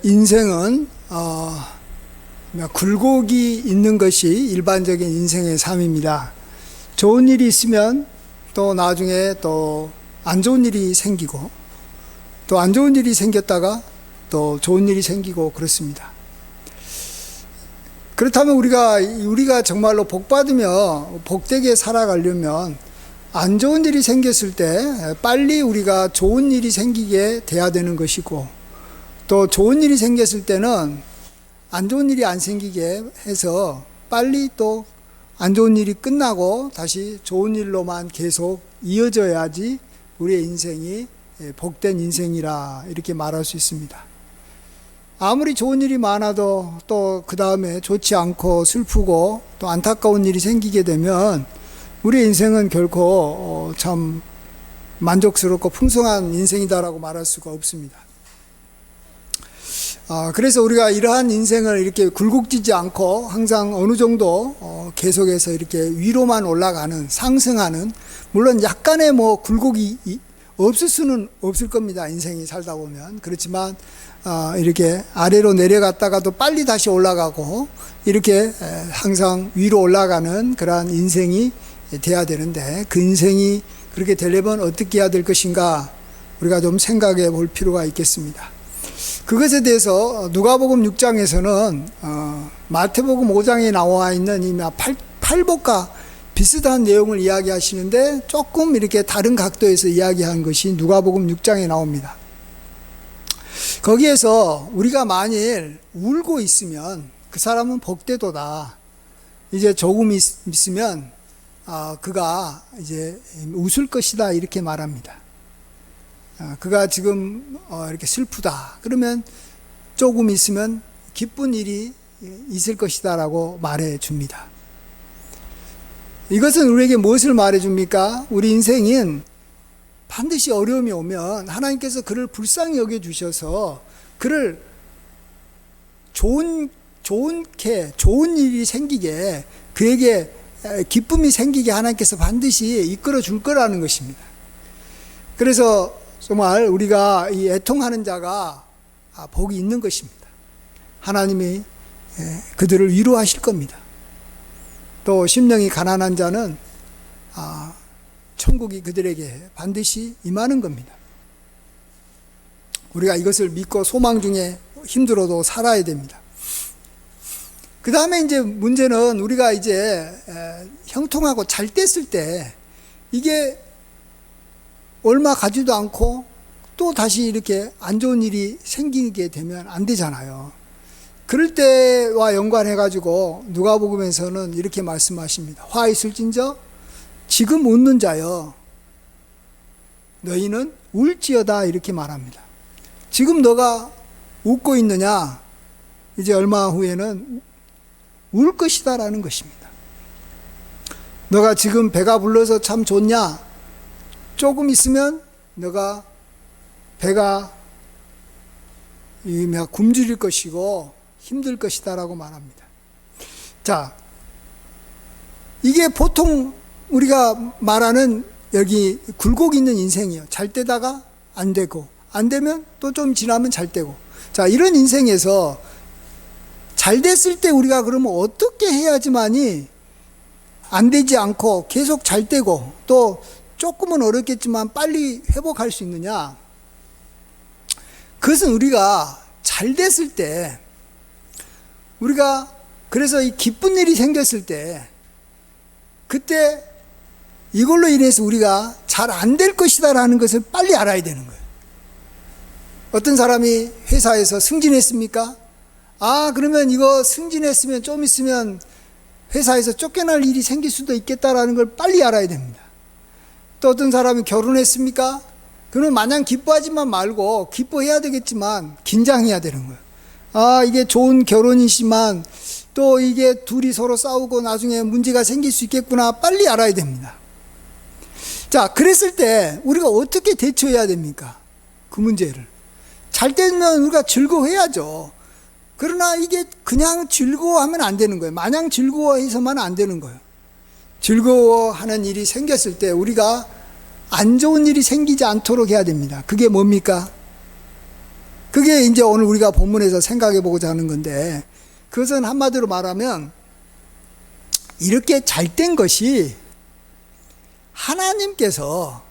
인생은 굴곡이 있는 것이 일반적인 인생의 삶입니다. 좋은 일이 있으면 또 나중에 또 안 좋은 일이 생기고, 또 안 좋은 일이 생겼다가 또 좋은 일이 생기고 그렇습니다. 그렇다면 우리가 정말로 복받으며 복되게 살아가려면 안 좋은 일이 생겼을 때 빨리 우리가 좋은 일이 생기게 돼야 되는 것이고, 또 좋은 일이 생겼을 때는 안 좋은 일이 안 생기게 해서 빨리 또 안 좋은 일이 끝나고 다시 좋은 일로만 계속 이어져야지 우리의 인생이 복된 인생이라 이렇게 말할 수 있습니다. 아무리 좋은 일이 많아도 또 그 다음에 좋지 않고 슬프고 또 안타까운 일이 생기게 되면 우리의 인생은 결코 참 만족스럽고 풍성한 인생이다라고 말할 수가 없습니다. 그래서 우리가 이러한 인생을 이렇게 굴곡지지 않고 항상 어느 정도 계속해서 이렇게 위로만 올라가는, 상승하는, 물론 약간의 굴곡이 없을 수는 없을 겁니다. 인생이 살다 보면. 그렇지만 이렇게 아래로 내려갔다가도 빨리 다시 올라가고 이렇게 항상 위로 올라가는 그러한 인생이 돼야 되는데, 그 인생이 그렇게 되려면 어떻게 해야 될 것인가 우리가 좀 생각해 볼 필요가 있겠습니다. 그것에 대해서 누가복음 6장에서는 마태복음 5장에 나와 있는 이 팔복과 비슷한 내용을 이야기하시는데 조금 이렇게 다른 각도에서 이야기한 것이 누가복음 6장에 나옵니다. 거기에서 우리가 만일 울고 있으면 그 사람은 복되도다. 이제 조금 있으면 그가 이제 웃을 것이다 이렇게 말합니다. 그가 지금 이렇게 슬프다. 그러면 조금 있으면 기쁜 일이 있을 것이다 라고 말해 줍니다. 이것은 우리에게 무엇을 말해 줍니까? 우리 인생은 반드시 어려움이 오면 하나님께서 그를 불쌍히 여겨 주셔서 그를 좋은 일이 생기게, 그에게 기쁨이 생기게 하나님께서 반드시 이끌어 줄 거라는 것입니다. 그래서 정말 우리가 이 애통하는 자가 복이 있는 것입니다. 하나님이 그들을 위로하실 겁니다. 또 심령이 가난한 자는 천국이 그들에게 반드시 임하는 겁니다. 우리가 이것을 믿고 소망 중에 힘들어도 살아야 됩니다. 그 다음에 이제 문제는 우리가 이제 형통하고 잘 됐을 때 이게 얼마 가지도 않고 또 다시 이렇게 안 좋은 일이 생기게 되면 안 되잖아요. 그럴 때와 연관해가지고 누가복음에서는 이렇게 말씀하십니다. 화 있을진저 지금 웃는 자여 너희는 울지어다 이렇게 말합니다. 지금 너가 웃고 있느냐? 이제 얼마 후에는 울 것이다 라는 것입니다. 너가 지금 배가 불러서 참 좋냐? 조금 있으면 너가 배가 굶주릴 것이고 힘들 것이다 라고 말합니다. 자, 이게 보통 우리가 말하는 여기 굴곡 있는 인생이에요. 잘 되다가 안 되고, 안 되면 또 좀 지나면 잘 되고. 자, 이런 인생에서 잘 됐을 때 우리가 그러면 어떻게 해야지만이 안 되지 않고 계속 잘 되고 또 조금은 어렵겠지만 빨리 회복할 수 있느냐? 그것은 우리가 잘 됐을 때, 우리가 그래서 이 기쁜 일이 생겼을 때, 그때 이걸로 인해서 우리가 잘 안 될 것이다 라는 것을 빨리 알아야 되는 거예요. 어떤 사람이 회사에서 승진했습니까? 그러면 이거 승진했으면 좀 있으면 회사에서 쫓겨날 일이 생길 수도 있겠다라는 걸 빨리 알아야 됩니다. 또 어떤 사람이 결혼했습니까? 그러면 마냥 기뻐하지만 말고 기뻐해야 되겠지만 긴장해야 되는 거예요. 이게 좋은 결혼이지만 또 이게 둘이 서로 싸우고 나중에 문제가 생길 수 있겠구나 빨리 알아야 됩니다. 자, 그랬을 때 우리가 어떻게 대처해야 됩니까? 그 문제를. 잘 되면 우리가 즐거워해야죠. 그러나 이게 그냥 즐거워하면 안 되는 거예요. 마냥 즐거워해서만 안 되는 거예요. 즐거워하는 일이 생겼을 때 우리가 안 좋은 일이 생기지 않도록 해야 됩니다. 그게 뭡니까? 그게 이제 오늘 우리가 본문에서 생각해 보고자 하는 건데, 그것은 한마디로 말하면 이렇게 잘된 것이 하나님께서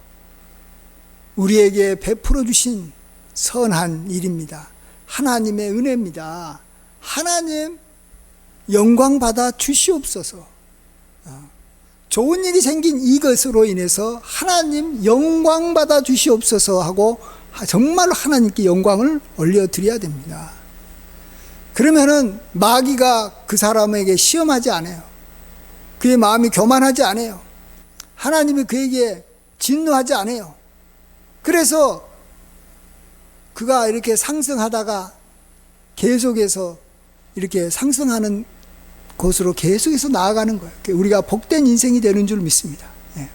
우리에게 베풀어 주신 선한 일입니다. 하나님의 은혜입니다. 하나님 영광 받아 주시옵소서. 좋은 일이 생긴 이것으로 인해서 하나님 영광 받아 주시옵소서 하고 정말로 하나님께 영광을 올려드려야 됩니다. 그러면은 마귀가 그 사람에게 시험하지 않아요. 그의 마음이 교만하지 않아요. 하나님이 그에게 진노하지 않아요. 그래서 그가 이렇게 상승하다가 계속해서 이렇게 상승하는 곳으로 계속해서 나아가는 거예요. 우리가 복된 인생이 되는 줄 믿습니다. 예.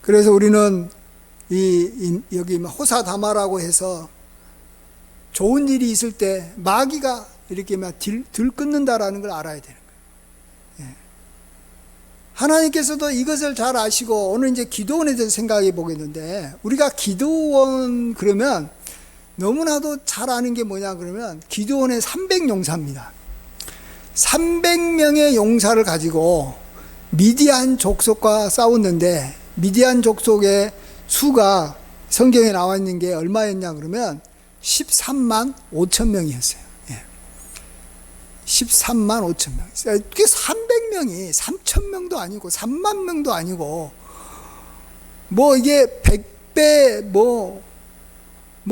그래서 우리는 여기 호사다마라고 해서 좋은 일이 있을 때 마귀가 이렇게 막 들끓는다라는 걸 알아야 되는 거예요. 예. 하나님께서도 이것을 잘 아시고 오늘 이제 기도원에 대해서 생각해 보겠는데, 우리가 기도원 그러면 너무나도 잘 아는 게 뭐냐 그러면 기드온의 300용사입니다. 300명의 용사를 가지고 미디안 족속과 싸웠는데, 미디안 족속의 수가 성경에 나와 있는 게 얼마였냐 그러면 13만 5천 명이었어요. 예. 13만 5천 명. 그게 300명이 3천 명도 아니고 3만 명도 아니고 뭐 이게 100배 뭐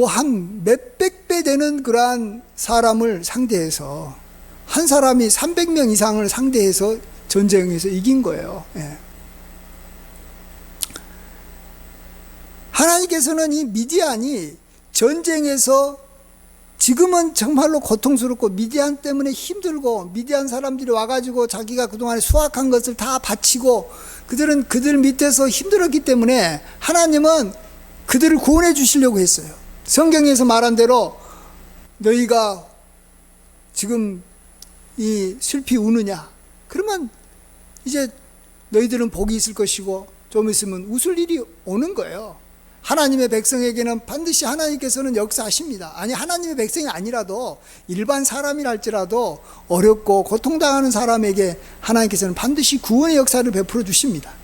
한 몇백 배 되는 그러한 사람을 상대해서, 한 사람이 300명 이상을 상대해서 전쟁에서 이긴 거예요. 예. 하나님께서는 이 미디안이 전쟁에서 지금은 정말로 고통스럽고 미디안 때문에 힘들고, 미디안 사람들이 와가지고 자기가 그동안에 수확한 것을 다 바치고 그들은 그들 밑에서 힘들었기 때문에 하나님은 그들을 구원해 주시려고 했어요. 성경에서 말한 대로 너희가 지금 이 슬피 우느냐? 그러면 이제 너희들은 복이 있을 것이고 좀 있으면 웃을 일이 오는 거예요. 하나님의 백성에게는 반드시 하나님께서는 역사하십니다. 아니, 하나님의 백성이 아니라도 일반 사람이랄지라도 어렵고 고통당하는 사람에게 하나님께서는 반드시 구원의 역사를 베풀어 주십니다.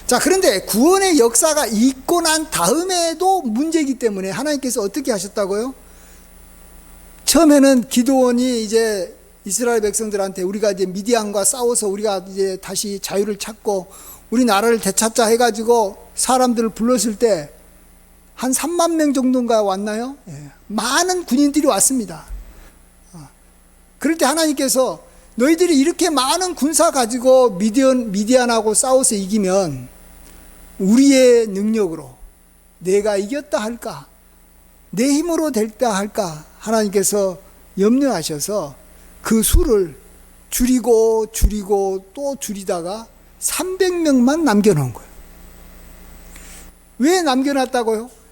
자, 그런데 구원의 역사가 있고 난 다음에도 문제이기 때문에 하나님께서 어떻게 하셨다고요? 처음에는 기드온이 이제 이스라엘 백성들한테 우리가 이제 미디안과 싸워서 우리가 이제 다시 자유를 찾고 우리 나라를 되찾자 해가지고 사람들을 불렀을 때 한 3만 명 정도인가 왔나요? 예. 많은 군인들이 왔습니다. 그럴 때 하나님께서 너희들이 이렇게 많은 군사 가지고 미디안하고 싸워서 이기면 우리의 능력으로 내가 이겼다 할까? 내 힘으로 됐다 할까? 하나님께서 염려하셔서 그 수를 줄이고 또 줄이다가 300명만 남겨놓은 거예요. 왜 남겨놨다고요?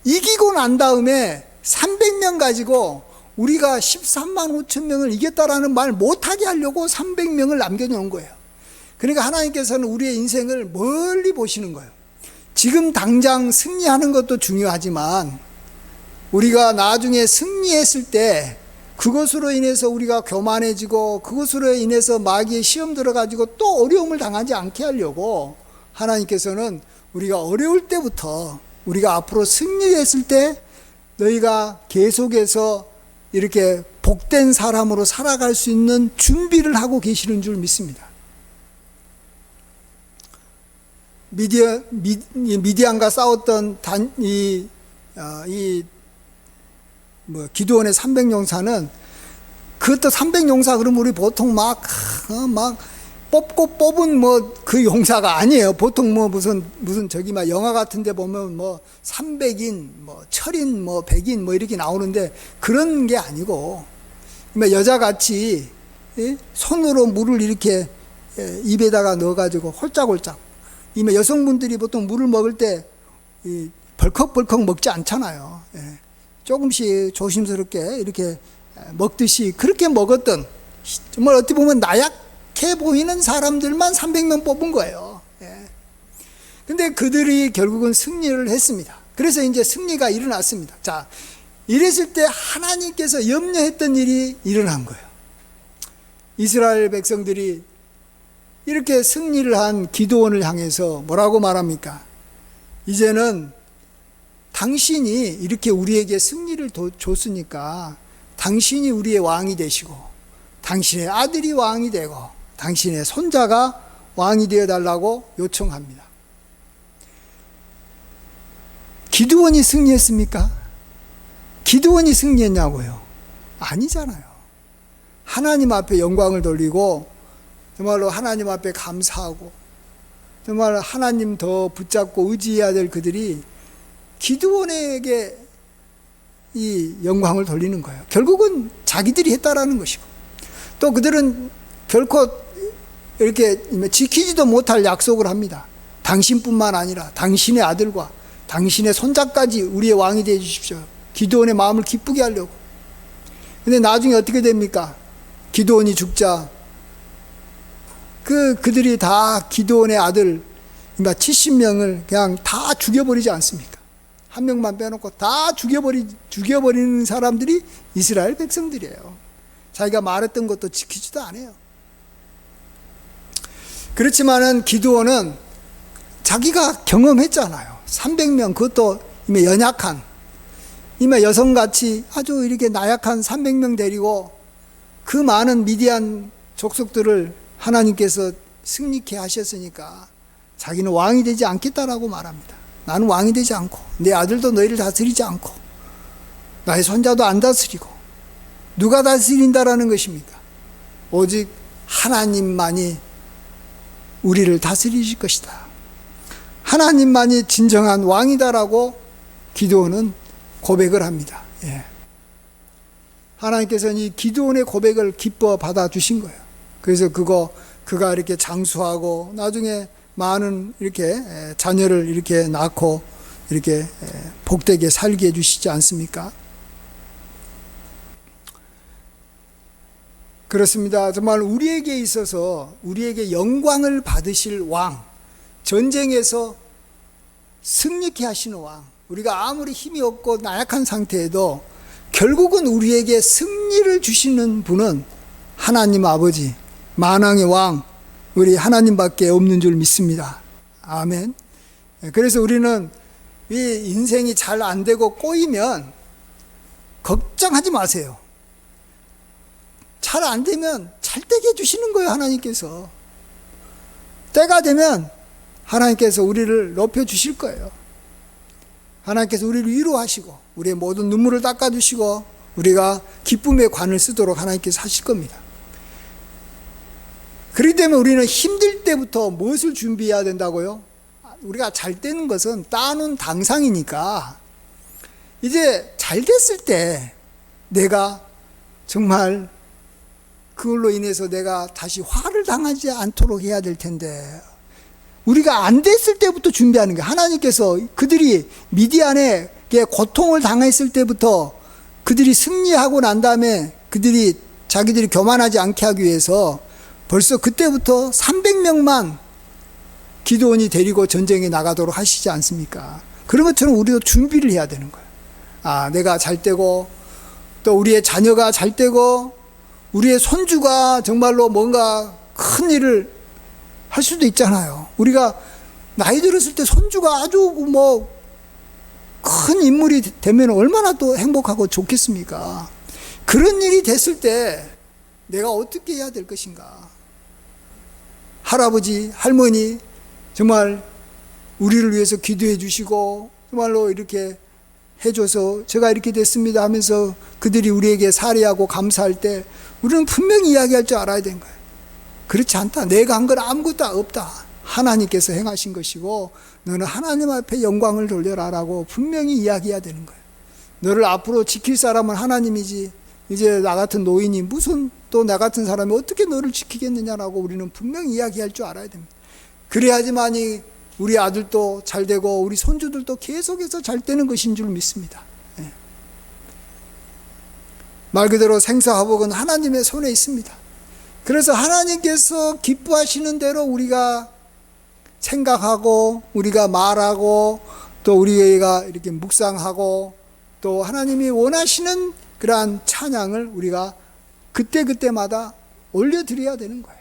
이기고 난 다음에 300명 가지고 우리가 13만 5천 명을 이겼다라는 말 못하게 하려고 300명을 남겨놓은 거예요. 그러니까 하나님께서는 우리의 인생을 멀리 보시는 거예요. 지금 당장 승리하는 것도 중요하지만 우리가 나중에 승리했을 때 그것으로 인해서 우리가 교만해지고 그것으로 인해서 마귀의 시험 들어가지고 또 어려움을 당하지 않게 하려고 하나님께서는 우리가 어려울 때부터 우리가 앞으로 승리했을 때 너희가 계속해서 이렇게 복된 사람으로 살아갈 수 있는 준비를 하고 계시는 줄 믿습니다. 미디안과 싸웠던 기드온의 300용사는 그것도 300용사 그러면 우리 보통 막 뽑은 그 용사가 아니에요. 보통 무슨 저기 영화 같은 데 보면 300인, 1000인, 100인 이렇게 나오는데 그런 게 아니고 여자같이 손으로 물을 이렇게 입에다가 넣어가지고 홀짝홀짝. 여성분들이 보통 물을 먹을 때 벌컥벌컥 먹지 않잖아요. 조금씩 조심스럽게 이렇게 먹듯이 그렇게 먹었던, 정말 어떻게 보면 나약해 보이는 사람들만 300명 뽑은 거예요. 근데 그들이 결국은 승리를 했습니다. 그래서 이제 승리가 일어났습니다. 자, 이랬을 때 하나님께서 염려했던 일이 일어난 거예요. 이스라엘 백성들이 이렇게 승리를 한 기드온을 향해서 뭐라고 말합니까? 이제는 당신이 이렇게 우리에게 승리를 줬으니까 당신이 우리의 왕이 되시고 당신의 아들이 왕이 되고 당신의 손자가 왕이 되어달라고 요청합니다. 기드온이 승리했습니까? 기드온이 승리했냐고요? 아니잖아요. 하나님 앞에 영광을 돌리고 정말로 하나님 앞에 감사하고 정말 하나님 더 붙잡고 의지해야 될 그들이 기드온에게 이 영광을 돌리는 거예요. 결국은 자기들이 했다라는 것이고 또 그들은 결코 이렇게 지키지도 못할 약속을 합니다. 당신뿐만 아니라 당신의 아들과 당신의 손자까지 우리의 왕이 되어 주십시오. 기드온의 마음을 기쁘게 하려고. 근데 나중에 어떻게 됩니까? 기드온이 죽자 그들이 다 기드온의 아들 70명을 그냥 다 죽여버리지 않습니까? 한 명만 빼놓고 다 죽여버리는 사람들이 이스라엘 백성들이에요. 자기가 말했던 것도 지키지도 않아요. 그렇지만은 기드온은 자기가 경험했잖아요. 300명, 그것도 이미 연약한, 이미 여성같이 아주 이렇게 나약한 300명 데리고 그 많은 미디안 족속들을 하나님께서 승리케 하셨으니까 자기는 왕이 되지 않겠다라고 말합니다. 나는 왕이 되지 않고 내 아들도 너희를 다스리지 않고 나의 손자도 안 다스리고 누가 다스린다라는 것입니까? 오직 하나님만이 우리를 다스리실 것이다. 하나님만이 진정한 왕이다라고 기드온은 고백을 합니다. 예. 하나님께서는 이 기드온의 고백을 기뻐 받아주신 거예요. 그래서 그가 이렇게 장수하고 나중에 많은 이렇게 자녀를 이렇게 낳고 이렇게 복되게 살게 해주시지 않습니까? 그렇습니다. 정말 우리에게 있어서 우리에게 영광을 받으실 왕, 전쟁에서 승리케 하시는 왕, 우리가 아무리 힘이 없고 나약한 상태에도 결국은 우리에게 승리를 주시는 분은 하나님 아버지, 만왕의 왕, 우리 하나님밖에 없는 줄 믿습니다. 아멘. 그래서 우리는 이 인생이 잘 안 되고 꼬이면 걱정하지 마세요. 잘 안 되면 잘 되게 해주시는 거예요, 하나님께서. 때가 되면 하나님께서 우리를 높여주실 거예요. 하나님께서 우리를 위로하시고 우리의 모든 눈물을 닦아주시고 우리가 기쁨의 관을 쓰도록 하나님께서 하실 겁니다. 그렇기 때문에 우리는 힘들 때부터 무엇을 준비해야 된다고요? 우리가 잘 되는 것은 따놓은 당상이니까 이제 잘 됐을 때 내가 정말 그걸로 인해서 내가 다시 화를 당하지 않도록 해야 될 텐데 우리가 안 됐을 때부터 준비하는 거예요. 하나님께서 그들이 미디안에 고통을 당했을 때부터 그들이 승리하고 난 다음에 그들이 자기들이 교만하지 않게 하기 위해서 벌써 그때부터 300명만 기드온이 데리고 전쟁에 나가도록 하시지 않습니까? 그런 것처럼 우리도 준비를 해야 되는 거예요. 아, 내가 잘 되고 또 우리의 자녀가 잘 되고 우리의 손주가 정말로 뭔가 큰 일을 할 수도 있잖아요. 우리가 나이 들었을 때 손주가 아주 큰 인물이 되면 얼마나 또 행복하고 좋겠습니까? 그런 일이 됐을 때 내가 어떻게 해야 될 것인가? 할아버지, 할머니 정말 우리를 위해서 기도해 주시고 정말로 이렇게 해줘서 제가 이렇게 됐습니다 하면서 그들이 우리에게 살해하고 감사할 때 우리는 분명히 이야기할 줄 알아야 되는 거예요. 그렇지 않다. 내가 한 건 아무것도 없다. 하나님께서 행하신 것이고 너는 하나님 앞에 영광을 돌려라라고 분명히 이야기해야 되는 거예요. 너를 앞으로 지킬 사람은 하나님이지 이제 나 같은 노인이 무슨 또 나 같은 사람이 어떻게 너를 지키겠느냐라고 우리는 분명히 이야기할 줄 알아야 됩니다. 그래야지만이 우리 아들도 잘 되고 우리 손주들도 계속해서 잘 되는 것인 줄 믿습니다. 예. 말 그대로 생사화복은 하나님의 손에 있습니다. 그래서 하나님께서 기뻐하시는 대로 우리가 생각하고 우리가 말하고 또 우리가 이렇게 묵상하고 또 하나님이 원하시는 그러한 찬양을 우리가 그때그때마다 올려드려야 되는 거예요.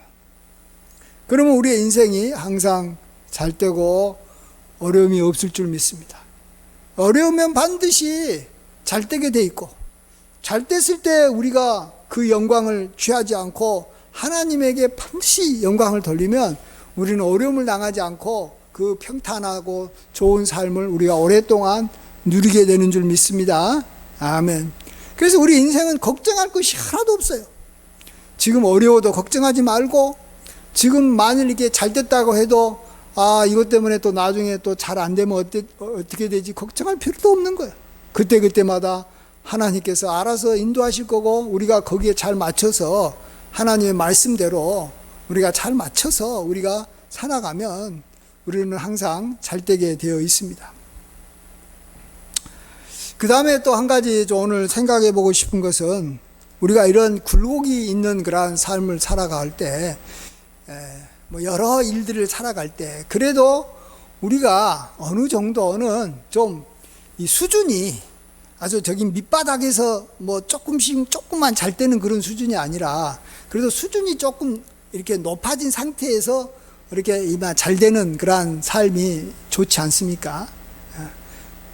그러면 우리의 인생이 항상 잘 되고 어려움이 없을 줄 믿습니다. 어려우면 반드시 잘 되게 돼 있고, 잘 됐을 때 우리가 그 영광을 취하지 않고 하나님에게 반드시 영광을 돌리면 우리는 어려움을 당하지 않고 그 평탄하고 좋은 삶을 우리가 오랫동안 누리게 되는 줄 믿습니다. 아멘. 그래서 우리 인생은 걱정할 것이 하나도 없어요. 지금 어려워도 걱정하지 말고, 지금 만일 이렇게 잘 됐다고 해도 이것 때문에 또 나중에 또 잘 안 되면 어떻게 되지 걱정할 필요도 없는 거예요. 그때그때마다 하나님께서 알아서 인도하실 거고, 우리가 거기에 잘 맞춰서 하나님의 말씀대로 우리가 잘 맞춰서 우리가 살아가면 우리는 항상 잘 되게 되어 있습니다. 그 다음에 또 한 가지 오늘 생각해 보고 싶은 것은, 우리가 이런 굴곡이 있는 그러한 삶을 살아갈 때, 여러 일들을 살아갈 때, 그래도 우리가 어느 정도는 좀 이 수준이 아주 저기 밑바닥에서 조금만 잘 되는 그런 수준이 아니라, 그래도 수준이 조금 이렇게 높아진 상태에서 이렇게 잘 되는 그러한 삶이 좋지 않습니까?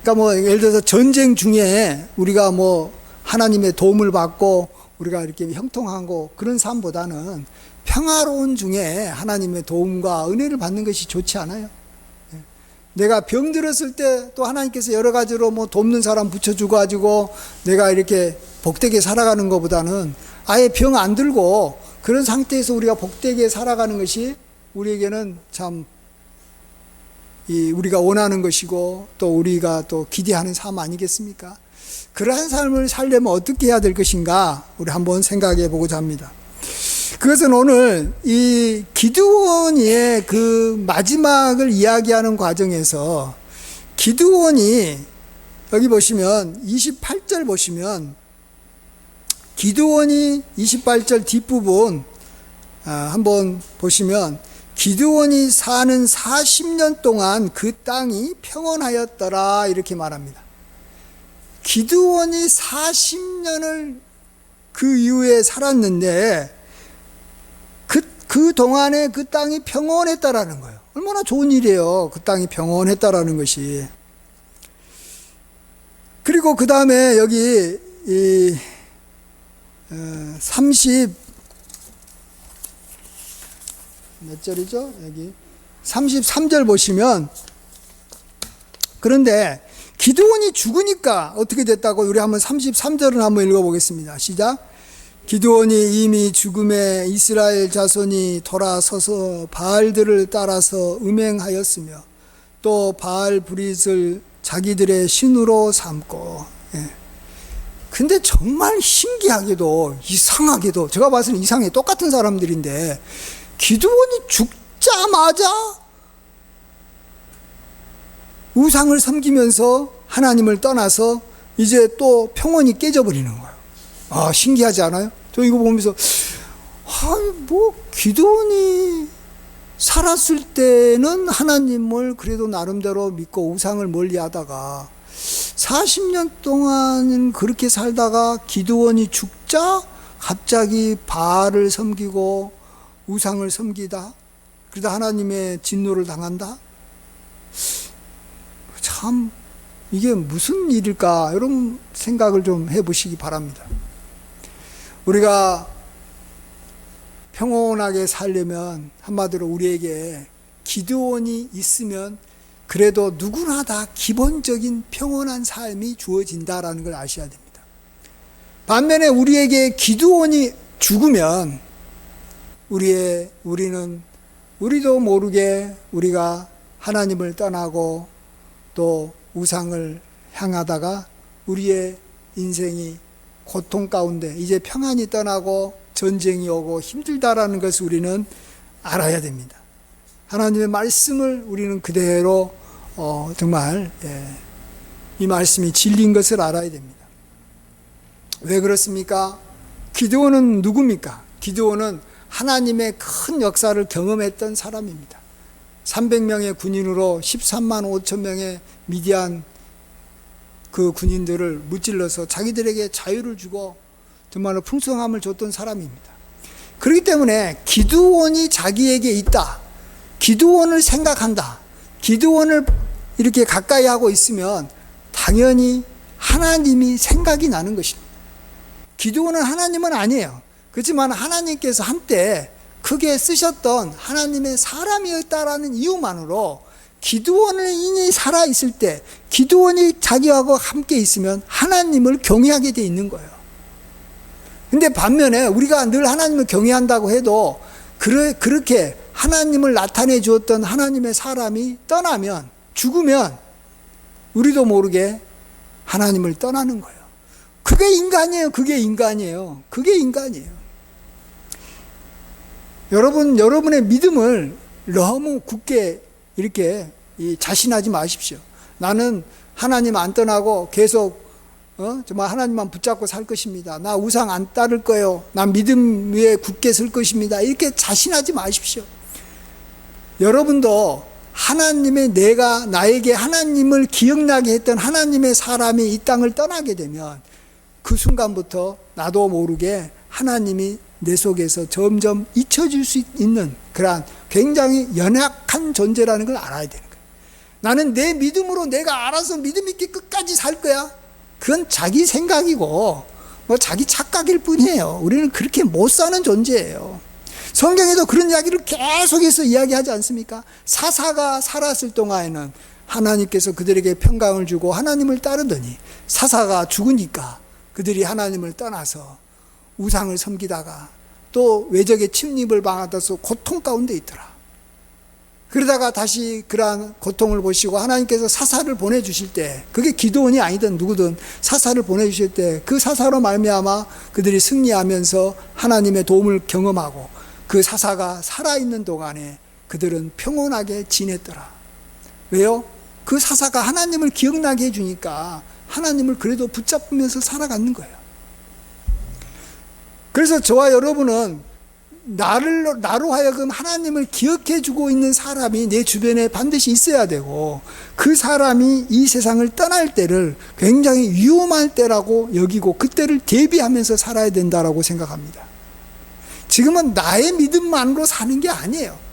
그러니까 예를 들어서 전쟁 중에 우리가 하나님의 도움을 받고 우리가 이렇게 형통하고 그런 삶보다는 평화로운 중에 하나님의 도움과 은혜를 받는 것이 좋지 않아요? 내가 병들었을 때 또 하나님께서 여러 가지로 돕는 사람 붙여주고 가지고 내가 이렇게 복되게 살아가는 것보다는 아예 병 안 들고 그런 상태에서 우리가 복되게 살아가는 것이 우리에게는 참 우리가 원하는 것이고 또 우리가 또 기대하는 삶 아니겠습니까? 그러한 삶을 살려면 어떻게 해야 될 것인가 우리 한번 생각해 보고자 합니다. 그것은 오늘 이 기드온의 그 마지막을 이야기하는 과정에서 기드온이 여기 보시면 28절 보시면 기드온이 28절 뒷부분 한번 보시면 기드온이 사는 40년 동안 그 땅이 평온하였더라 이렇게 말합니다. 기드온이 40년을 그 이후에 살았는데 그 동안에 그 땅이 평온했다라는 거예요. 얼마나 좋은 일이에요. 그 땅이 평온했다라는 것이. 그리고 그 다음에 여기 30 몇 절이죠? 여기 33절 보시면, 그런데 기드온이 죽으니까 어떻게 됐다고 우리 한번 33절을 한번 읽어보겠습니다. 시작. 기드온이 이미 죽음에 이스라엘 자손이 돌아서서 바알들을 따라서 음행하였으며 또 바알 브릿을 자기들의 신으로 삼고. 근데 정말 신기하게도 이상하게도 제가 봤을 때 이상해, 똑같은 사람들인데 기드온이 죽자마자 우상을 섬기면서 하나님을 떠나서 이제 또 평온이 깨져버리는 거예요. 신기하지 않아요? 저 이거 보면서 기드온이 살았을 때는 하나님을 그래도 나름대로 믿고 우상을 멀리하다가 40년 동안 그렇게 살다가 기드온이 죽자 갑자기 바알을 섬기고 우상을 섬기다, 그러다 하나님의 진노를 당한다. 참 이게 무슨 일일까, 이런 생각을 좀 해보시기 바랍니다. 우리가 평온하게 살려면 한마디로 우리에게 기드온이 있으면 그래도 누구나 다 기본적인 평온한 삶이 주어진다라는 걸 아셔야 됩니다. 반면에 우리에게 기드온이 죽으면 우리도 모르게 우리가 하나님을 떠나고 또 우상을 향하다가 우리의 인생이 고통 가운데 이제 평안이 떠나고 전쟁이 오고 힘들다라는 것을 우리는 알아야 됩니다. 하나님의 말씀을 우리는 그대로 정말 이 말씀이 진리인 것을 알아야 됩니다. 왜 그렇습니까? 기드온은 누굽니까? 기드온은 하나님의 큰 역사를 경험했던 사람입니다. 300명의 군인으로 13만 5천 명의 미디안 그 군인들을 무찔러서 자기들에게 자유를 주고 정말로 풍성함을 줬던 사람입니다. 그렇기 때문에 기드온이 자기에게 있다, 기드온을 생각한다, 기드온을 이렇게 가까이 하고 있으면 당연히 하나님이 생각이 나는 것입니다. 기드온은 하나님은 아니에요. 그렇지만 하나님께서 한때 크게 쓰셨던 하나님의 사람이었다라는 이유만으로 기드온이 살아있을 때, 기드온이 자기하고 함께 있으면 하나님을 경외하게 돼 있는 거예요. 근데 반면에 우리가 늘 하나님을 경외한다고 해도 그렇게 하나님을 나타내 주었던 하나님의 사람이 떠나면, 죽으면 우리도 모르게 하나님을 떠나는 거예요. 그게 인간이에요. 그게 인간이에요. 그게 인간이에요. 여러분의 믿음을 너무 굳게 이렇게 자신하지 마십시오. 나는 하나님 안 떠나고 계속 정말 하나님만 붙잡고 살 것입니다. 나 우상 안 따를 거예요. 나 믿음 위에 굳게 설 것입니다. 이렇게 자신하지 마십시오. 여러분도 하나님의, 내가 나에게 하나님을 기억나게 했던 하나님의 사람이 이 땅을 떠나게 되면 그 순간부터 나도 모르게 하나님이 내 속에서 점점 잊혀질 수 있는 그러한 굉장히 연약한 존재라는 걸 알아야 되는 거예요. 나는 내 믿음으로 내가 알아서 믿음 있게 끝까지 살 거야. 그건 자기 생각이고 자기 착각일 뿐이에요. 우리는 그렇게 못 사는 존재예요. 성경에도 그런 이야기를 계속해서 이야기하지 않습니까? 사사가 살았을 동안에는 하나님께서 그들에게 평강을 주고 하나님을 따르더니 사사가 죽으니까 그들이 하나님을 떠나서 우상을 섬기다가 또 외적의 침입을 당하다서 고통 가운데 있더라. 그러다가 다시 그러한 고통을 보시고 하나님께서 사사를 보내주실 때, 그게 기드온이 아니든 누구든 사사를 보내주실 때 그 사사로 말미암아 그들이 승리하면서 하나님의 도움을 경험하고 그 사사가 살아있는 동안에 그들은 평온하게 지냈더라. 왜요? 그 사사가 하나님을 기억나게 해주니까 하나님을 그래도 붙잡으면서 살아가는 거예요. 그래서 저와 여러분은 나로 하여금 하나님을 기억해 주고 있는 사람이 내 주변에 반드시 있어야 되고, 그 사람이 이 세상을 떠날 때를 굉장히 위험할 때라고 여기고 그때를 대비하면서 살아야 된다라고 생각합니다. 지금은 나의 믿음만으로 사는 게 아니에요.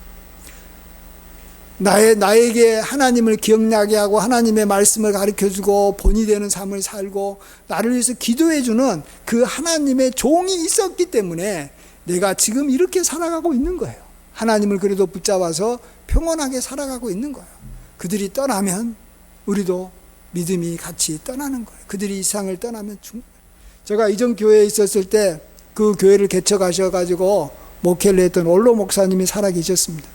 나에게 하나님을 기억나게 하고 하나님의 말씀을 가르쳐주고 본이 되는 삶을 살고 나를 위해서 기도해주는 그 하나님의 종이 있었기 때문에 내가 지금 이렇게 살아가고 있는 거예요. 하나님을 그래도 붙잡아서 평온하게 살아가고 있는 거예요. 그들이 떠나면 우리도 믿음이 같이 떠나는 거예요. 그들이 이 세상을 떠나면 제가 이전 교회에 있었을 때 그 교회를 개척하셔가지고 목회를 했던 원로 목사님이 살아계셨습니다.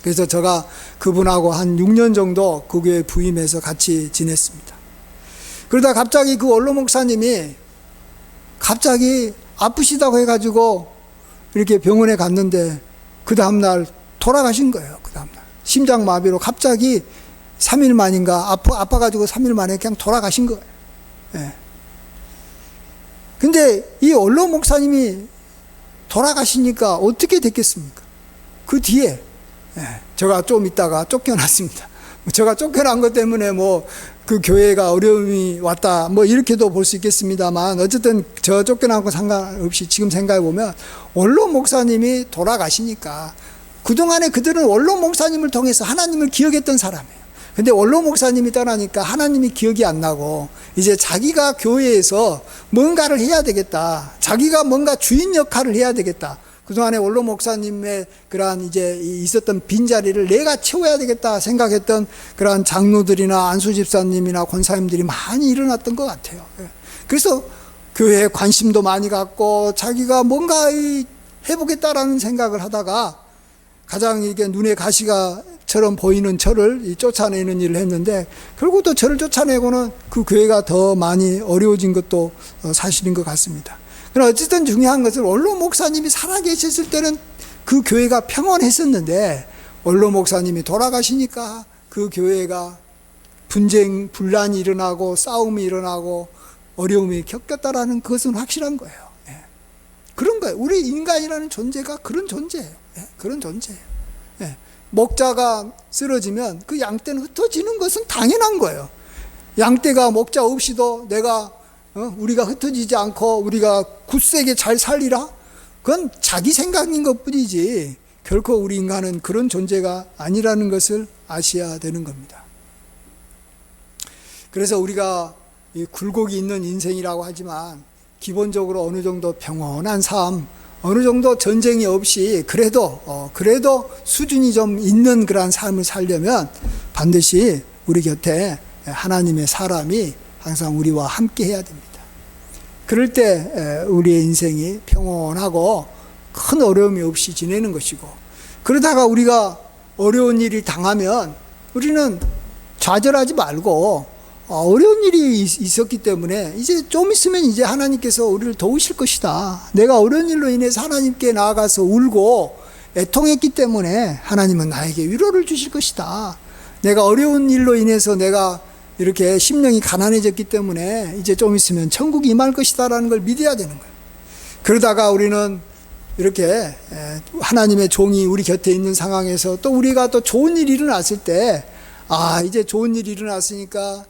그래서 제가 그분하고 한 6년 정도 그 교회에 부임해서 같이 지냈습니다. 그러다 갑자기 그 원로 목사님이 갑자기 아프시다고 해가지고 이렇게 병원에 갔는데 그 다음날 돌아가신 거예요. 그 다음날 심장마비로 갑자기 3일 만인가 아파가지고 3일 만에 그냥 돌아가신 거예요. 예. 근데 이 원로 목사님이 돌아가시니까 어떻게 됐겠습니까? 그 뒤에 제가 좀 있다가 쫓겨났습니다. 제가 쫓겨난 것 때문에 그 교회가 어려움이 왔다 이렇게도 볼 수 있겠습니다만, 어쨌든 저 쫓겨난 거 상관없이 지금 생각해 보면 원로 목사님이 돌아가시니까 그동안에 그들은 원로 목사님을 통해서 하나님을 기억했던 사람이에요. 근데 원로 목사님이 떠나니까 하나님이 기억이 안 나고 이제 자기가 교회에서 뭔가를 해야 되겠다, 자기가 뭔가 주인 역할을 해야 되겠다, 그동안에 원로 목사님의 그러한 이제 있었던 빈자리를 내가 채워야 되겠다 생각했던 그러한 장로들이나 안수 집사님이나 권사님들이 많이 일어났던 것 같아요. 그래서 교회에 관심도 많이 갖고 자기가 뭔가 해보겠다라는 생각을 하다가 가장 이게 눈에 가시가처럼 보이는 저를 쫓아내는 일을 했는데, 결국 또 저를 쫓아내고는 그 교회가 더 많이 어려워진 것도 사실인 것 같습니다. 그러나 어쨌든 중요한 것은 원로 목사님이 살아계셨을 때는 그 교회가 평온했었는데 원로 목사님이 돌아가시니까 그 교회가 분쟁, 분란이 일어나고 싸움이 일어나고 어려움이 겪었다라는 것은 확실한 거예요. 예. 그런 거예요. 우리 인간이라는 존재가 그런 존재예요. 예. 그런 존재예요. 예. 목자가 쓰러지면 그 양떼는 흩어지는 것은 당연한 거예요. 양떼가 목자 없이도 우리가 흩어지지 않고 우리가 굳세게 잘 살리라? 그건 자기 생각인 것 뿐이지 결코 우리 인간은 그런 존재가 아니라는 것을 아셔야 되는 겁니다. 그래서 우리가 이 굴곡이 있는 인생이라고 하지만 기본적으로 어느 정도 평온한 삶, 어느 정도 전쟁이 없이 그래도 수준이 좀 있는 그러한 삶을 살려면 반드시 우리 곁에 하나님의 사람이 항상 우리와 함께 해야 됩니다. 그럴 때 우리의 인생이 평온하고 큰 어려움이 없이 지내는 것이고, 그러다가 우리가 어려운 일이 당하면 우리는 좌절하지 말고 어려운 일이 있었기 때문에 이제 좀 있으면 이제 하나님께서 우리를 도우실 것이다. 내가 어려운 일로 인해서 하나님께 나아가서 울고 애통했기 때문에 하나님은 나에게 위로를 주실 것이다. 내가 어려운 일로 인해서 내가 이렇게 심령이 가난해졌기 때문에 이제 좀 있으면 천국이 임할 것이다라는 걸 믿어야 되는 거예요. 그러다가 우리는 이렇게 하나님의 종이 우리 곁에 있는 상황에서 또 우리가 또 좋은 일이 일어났을 때, 이제 좋은 일이 일어났으니까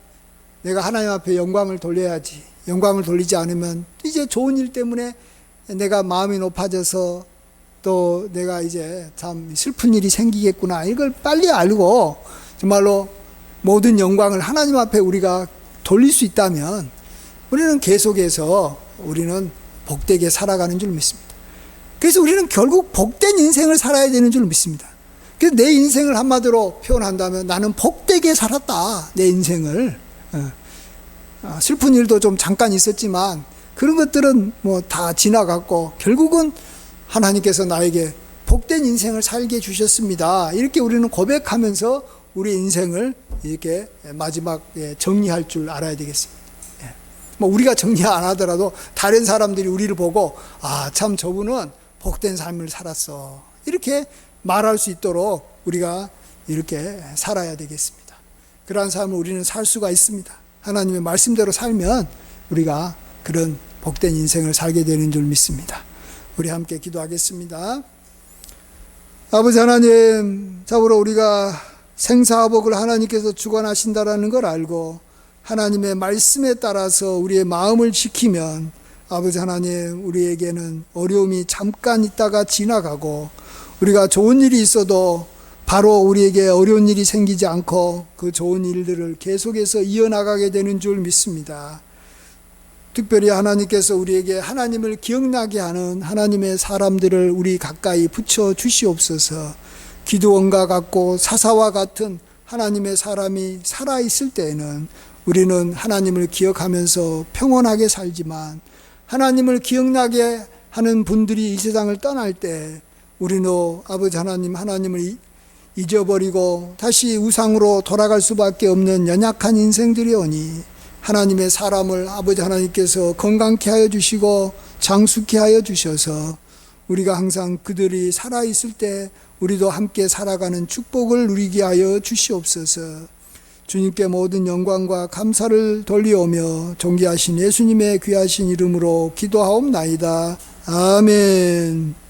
내가 하나님 앞에 영광을 돌려야지. 영광을 돌리지 않으면 이제 좋은 일 때문에 내가 마음이 높아져서 또 내가 이제 참 슬픈 일이 생기겠구나. 이걸 빨리 알고 정말로 모든 영광을 하나님 앞에 우리가 돌릴 수 있다면 우리는 계속해서 우리는 복되게 살아가는 줄 믿습니다. 그래서 우리는 결국 복된 인생을 살아야 되는 줄 믿습니다. 그래서 내 인생을 한마디로 표현한다면 나는 복되게 살았다. 내 인생을. 슬픈 일도 좀 잠깐 있었지만 그런 것들은 뭐 다 지나갔고 결국은 하나님께서 나에게 복된 인생을 살게 주셨습니다. 이렇게 우리는 고백하면서 우리 인생을 이렇게 마지막에 정리할 줄 알아야 되겠습니다. 뭐 우리가 정리 안 하더라도 다른 사람들이 우리를 보고 참 저분은 복된 삶을 살았어. 이렇게 말할 수 있도록 우리가 이렇게 살아야 되겠습니다. 그러한 삶을 우리는 살 수가 있습니다. 하나님의 말씀대로 살면 우리가 그런 복된 인생을 살게 되는 줄 믿습니다. 우리 함께 기도하겠습니다. 아버지 하나님, 참으로 우리가 생사화복을 하나님께서 주관하신다라는 걸 알고 하나님의 말씀에 따라서 우리의 마음을 지키면 아버지 하나님, 우리에게는 어려움이 잠깐 있다가 지나가고 우리가 좋은 일이 있어도 바로 우리에게 어려운 일이 생기지 않고 그 좋은 일들을 계속해서 이어나가게 되는 줄 믿습니다. 특별히 하나님께서 우리에게 하나님을 기억나게 하는 하나님의 사람들을 우리 가까이 붙여 주시옵소서. 기드온과 같고 사사와 같은 하나님의 사람이 살아있을 때에는 우리는 하나님을 기억하면서 평온하게 살지만 하나님을 기억나게 하는 분들이 이 세상을 떠날 때 우리는 아버지 하나님, 하나님을 잊어버리고 다시 우상으로 돌아갈 수밖에 없는 연약한 인생들이오니 하나님의 사람을 아버지 하나님께서 건강케 하여 주시고 장수케 하여 주셔서 우리가 항상 그들이 살아있을 때 우리도 함께 살아가는 축복을 누리게 하여 주시옵소서. 주님께 모든 영광과 감사를 돌리오며 존귀하신 예수님의 귀하신 이름으로 기도하옵나이다. 아멘.